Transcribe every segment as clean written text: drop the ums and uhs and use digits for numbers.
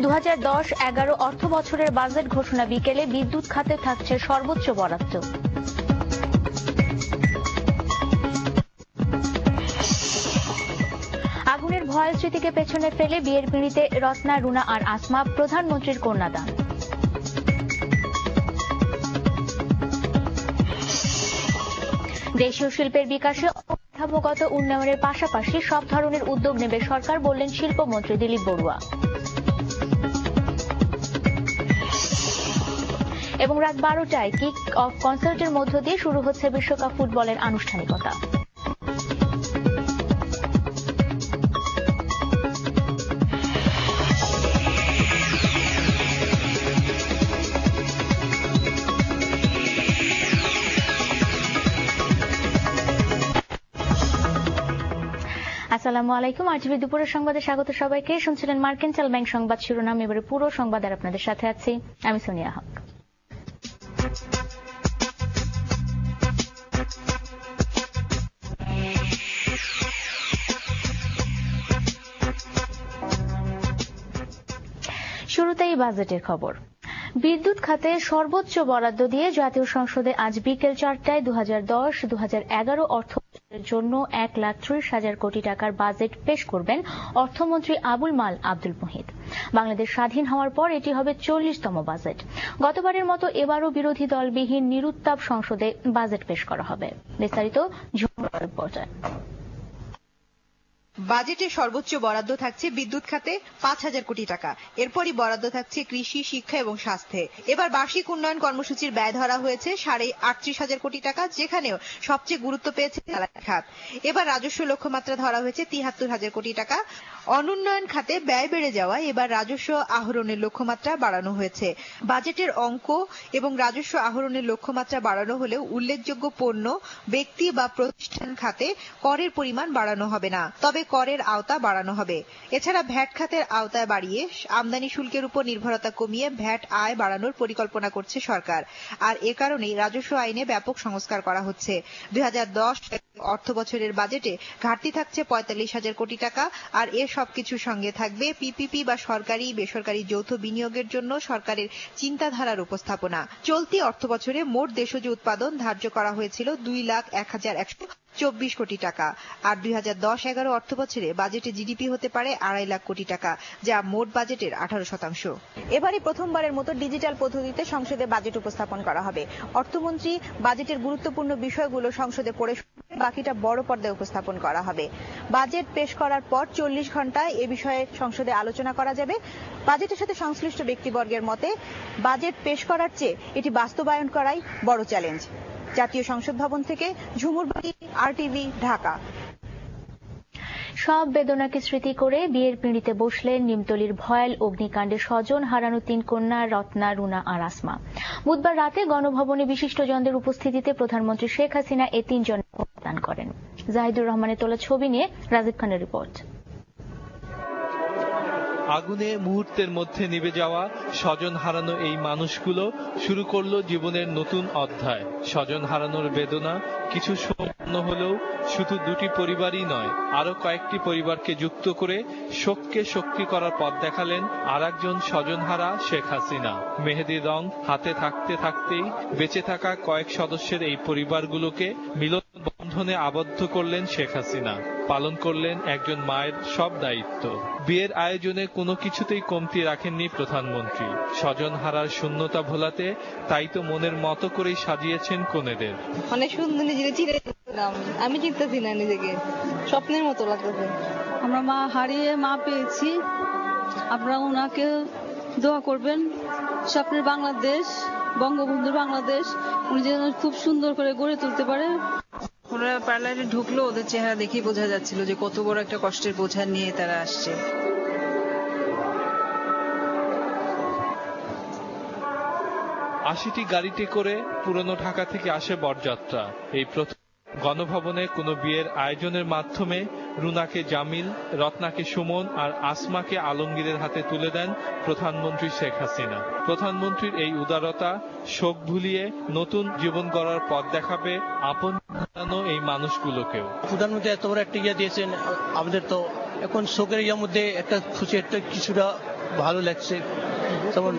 2010-11 অর্থ বছরের বাজেট ঘোষণা বিকেলে বিদ্যুৎ খাতে থাকছে সর্বোচ্চ বরাদ্দ। আগুনের ভয়ের স্মৃতিকে পেছনে ফেলে বিয়ের পিঁড়িতে রত্না, রুনা আর আসমা, প্রধানমন্ত্রীর কন্যাদান। দেশীয় শিল্পের বিকাশে অবকাঠামোগত উন্নয়নের পাশাপাশি সব ধরনের উদ্যোগ নেবে সরকার, বললেন শিল্পমন্ত্রী দিলীপ বড়ুয়া। এবং রাত 12টায় কিক অফ কনসার্টের মধ্য দিয়ে শুরু হচ্ছে বিশ্বকাপ ফুটবলের আনুষ্ঠানিকতা। আসসালামু আলাইকুম। আরটিভি দুপুরের সংবাদে স্বাগত সবাইকে। শুনছিলেন মার্কেন্টাইল ব্যাংক সংবাদ শিরোনাম। এবারে পুরো সংবাদ আর আপনাদের সাথে আছি আমি সোনিয়া হক। শুরুতেই বাজেটের খবর। বিদ্যুৎ খাতে সর্বোচ্চ বরাদ্দ দিয়ে জাতীয় সংসদে আজ বিকেল 4টায় 2010-2011 অর্থ বছরের জন্য 1,30,000 কোটি টাকার বাজেট পেশ করবেন অর্থমন্ত্রী আবুল মাল আব্দুল মুহিত। বাংলাদেশ স্বাধীন হওয়ার পর এটি হবে 40তম বাজেট। গতবারের মতো এবারও বিরোধী দলবিহীন নিরুত্তাপ সংসদে বাজেট পেশ করা হবে। বিস্তারিত ঝুমুর রিপোর্টার। বাজেটে সর্বোচ্চ বরাদ্দ থাকছে বিদ্যুৎ খাতে 5,000 কোটি টাকা। এরপরই বরাদ্দ থাকছে কৃষি, শিক্ষা এবং স্বাস্থ্যে। এবার বার্ষিক উন্নয়ন কর্মসূচির ব্যয় ধরা হয়েছে 38,500 কোটি টাকা, যেখানেও সবচেয়ে গুরুত্ব পেয়েছে জ্বালানি খাত। এবার রাজস্ব লক্ষ্যমাত্রা ধরা হয়েছে 73,000 কোটি টাকা। অনুন্নয়ন খাতে ব্যয় বেড়ে যাওয়ায় এবার রাজস্ব আহরণের লক্ষ্যমাত্রা বাড়ানো হয়েছে। বাজেটের অঙ্ক এবং রাজস্ব আহরণের লক্ষ্যমাত্রা বাড়ানো হলেও উল্লেখযোগ্য পণ্য, ব্যক্তি বা প্রতিষ্ঠান খাতে করের পরিমাণ বাড়ানো হবে না, তবে করের আওতা বাড়ানো হবে। এছাড়া ভ্যাট খাতের আওতায় বাড়িয়ে আমদানি শুল্কের উপর নির্ভরতা কমিয়ে ভ্যাট আয় বাড়ানোর পরিকল্পনা করছে সরকার। আর এ কারণেই রাজস্ব আইনে ব্যাপক সংস্কার করা হচ্ছে। 2010 অর্থ বছরের বাজেটে ঘাটতি থাকছে 45,000 কোটি টাকা। আর এর সবকিছুর সঙ্গে থাকবে পিপিপি বা সরকারি বেসরকারি যৌথ বিনিয়োগের জন্য সরকারের চিন্তাধারার উপস্থাপনা। চলতি অর্থ বছরে মোট দেশজ উৎপাদন ধার্য করা হয়েছিল 2,01,124 কোটি টাকা। আর 2010-11 অর্থ বছরে বাজেটে জিডিপি হতে পারে 2.5 লাখ কোটি টাকা, যা মোট বাজেটের 18%। এবারই প্রথমবারের মতো ডিজিটাল পদ্ধতিতে সংসদে বাজেট উপস্থাপন করা হবে। অর্থমন্ত্রী বাজেটের গুরুত্বপূর্ণ বিষয়গুলো সংসদে পড়ে বাকিটা বড় পর্দায় উপস্থাপন করা হবে। বাজেট পেশ করার পর 40 ঘন্টায় এ বিষয়ে সংসদে আলোচনা করা যাবে। বাজেটের সাথে সংশ্লিষ্ট ব্যক্তিবর্গের মতে বাজেট পেশ করার চেয়ে এটি বাস্তবায়ন করাই বড় চ্যালেঞ্জ। জাতীয় সংসদ ভবন থেকে ঝুমুর বাড়ি, আরটিভি, ঢাকা। সব বেদনাকে স্মৃতি করে বিয়ের পিঁড়িতে বসলেন নিমতলীর ভয়াল অগ্নিকাণ্ডে স্বজন হারানো 3 কন্যা রত্না, রুনা আর আসমা। বুধবার রাতে গণভবনে বিশিষ্টজনদের উপস্থিতিতে প্রধানমন্ত্রী শেখ হাসিনা এ 3 জন দান করেন। জাহিদুর রহমানের তোলা ছবি নিয়ে রাজীব খানের রিপোর্ট। আগুনে মুহূর্তের মধ্যে নিভে যাওয়া স্বজন হারানো এই মানুষগুলো শুরু করলো জীবনের নতুন অধ্যায়। স্বজন হারানোর বেদনা কিছু শূন্য হলেও শুধু দুটি পরিবারই নয়, আরো কয়েকটি পরিবারকে যুক্ত করে শোককে শক্তি করার পথ দেখালেন আরেকজন স্বজনহারা শেখ হাসিনা। মেহেদির রং হাতে থাকতে থাকতেই বেঁচে থাকা কয়েক সদস্যের এই পরিবারগুলোকে মিলন বন্ধনে আবদ্ধ করলেন শেখ হাসিনা। পালন করলেন একজন মায়ের সব দায়িত্ব। বিয়ের আয়োজনে কোনো কিছুতেই কমতি রাখেননি প্রধানমন্ত্রী। স্বজন হারার শূন্যতা ভোলাতে তাই তো মনের মতো করেই সাজিয়েছেন কনেদের। অনেক সুন্দর নিজেকে চিনে আমি চিনতেছি না, নিজেকে স্বপ্নের মতো লাগতেছে। আমরা মা হারিয়ে মা পেয়েছি, আপনারা ওনাকে দোয়া করবেন। স্বপ্নের বাংলাদেশ, বঙ্গবন্ধুর বাংলাদেশ উনি যেন খুব সুন্দর করে গড়ে তুলতে পারে। ওরা পার্লারে ঢুকলো, ওদের চেহারা দেখেই বোঝা যাচ্ছিল যে কত বড় একটা কষ্টের বোঝা নিয়ে তারা আসছে। 80টি গাড়িতে করে পুরনো ঢাকা থেকে আসে বরযাত্রা। এই প্রথম গণভবনে কোনো বিয়ের আয়োজনের মাধ্যমে রুনাকে জামিল, রত্নাকে সুমন আর আসমাকে আলমগীরের হাতে তুলে দেন প্রধানমন্ত্রী শেখ হাসিনা। প্রধানমন্ত্রীর এই উদারতা শোক ভুলিয়ে নতুন জীবন গড়ার পথ দেখাবে আপন হারানো এই মানুষগুলোকেও। প্রধানমন্ত্রী এত বড় একটা ইয়ে দিয়েছেন, আমাদের তো এখন শোকের ইয়ার মধ্যে একটা খুশি, একটা কিছুটা ভালো লাগছে, যেমন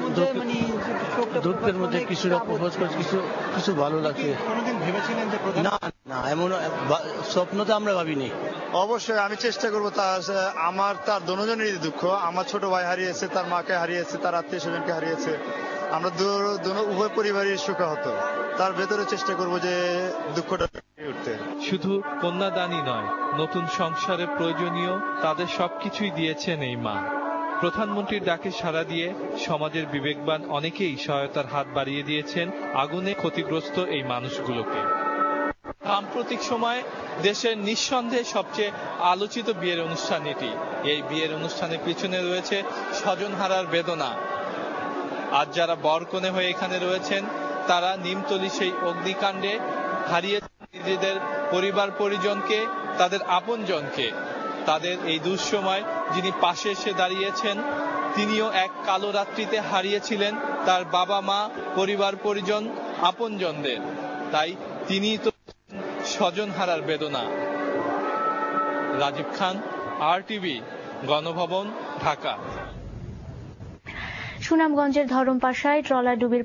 দুঃখের মধ্যে কিছুটা প্রপোজ করছে, কিছু ভালো লাগছে। কোনোদিন ভেবেছিলেন যে না না, এমন স্বপ্ন তো আমরা ভাবিনি। অবশ্যই আমি চেষ্টা করবো। তার দুজনেরই দুঃখ, আমার ছোট ভাই হারিয়েছে, তার মাকে হারিয়েছে, তার আত্মীয় স্বজনকে হারিয়েছে, আমরা উভয় পরিবারের শোকাহত। তার ভেতরে চেষ্টা করবো যে দুঃখটা উঠতে। শুধু কন্যাদানই নয়, নতুন সংসারে প্রয়োজনীয় তাদের সবকিছুই দিয়েছেন এই মা। প্রধানমন্ত্রীর ডাকে সাড়া দিয়ে সমাজের বিবেকবান অনেকেই সহায়তার হাত বাড়িয়ে দিয়েছেন আগুনে ক্ষতিগ্রস্ত এই মানুষগুলোকে। সাম্প্রতিক সময়ে দেশের নিঃসন্দেহে সবচেয়ে আলোচিত বিয়ের অনুষ্ঠান এটি। এই বিয়ের অনুষ্ঠানের পিছনে রয়েছে স্বজনহারার বেদনা। আজ যারা বরকনে হয়ে এখানে রয়েছেন তারা নিমতলী সেই অগ্নিকাণ্ডে হারিয়েছেন নিজেদের পরিবার পরিজনকে, তাদের আপনজনকে। তাদের এই দুঃসময় যিনি পাশে এসে দাঁড়িয়েছেন তিনিও এক কালো রাত্রিতে হারিয়েছিলেন তার বাবা মা, পরিবার পরিজন, আপনজনদের। তাই তিনি তো স্বজনহারার বেদনা। রাজীব খান, RTV, গণভবন, ঢাকা। সুনামগঞ্জের ধরমপাশায় ট্রলারডুবির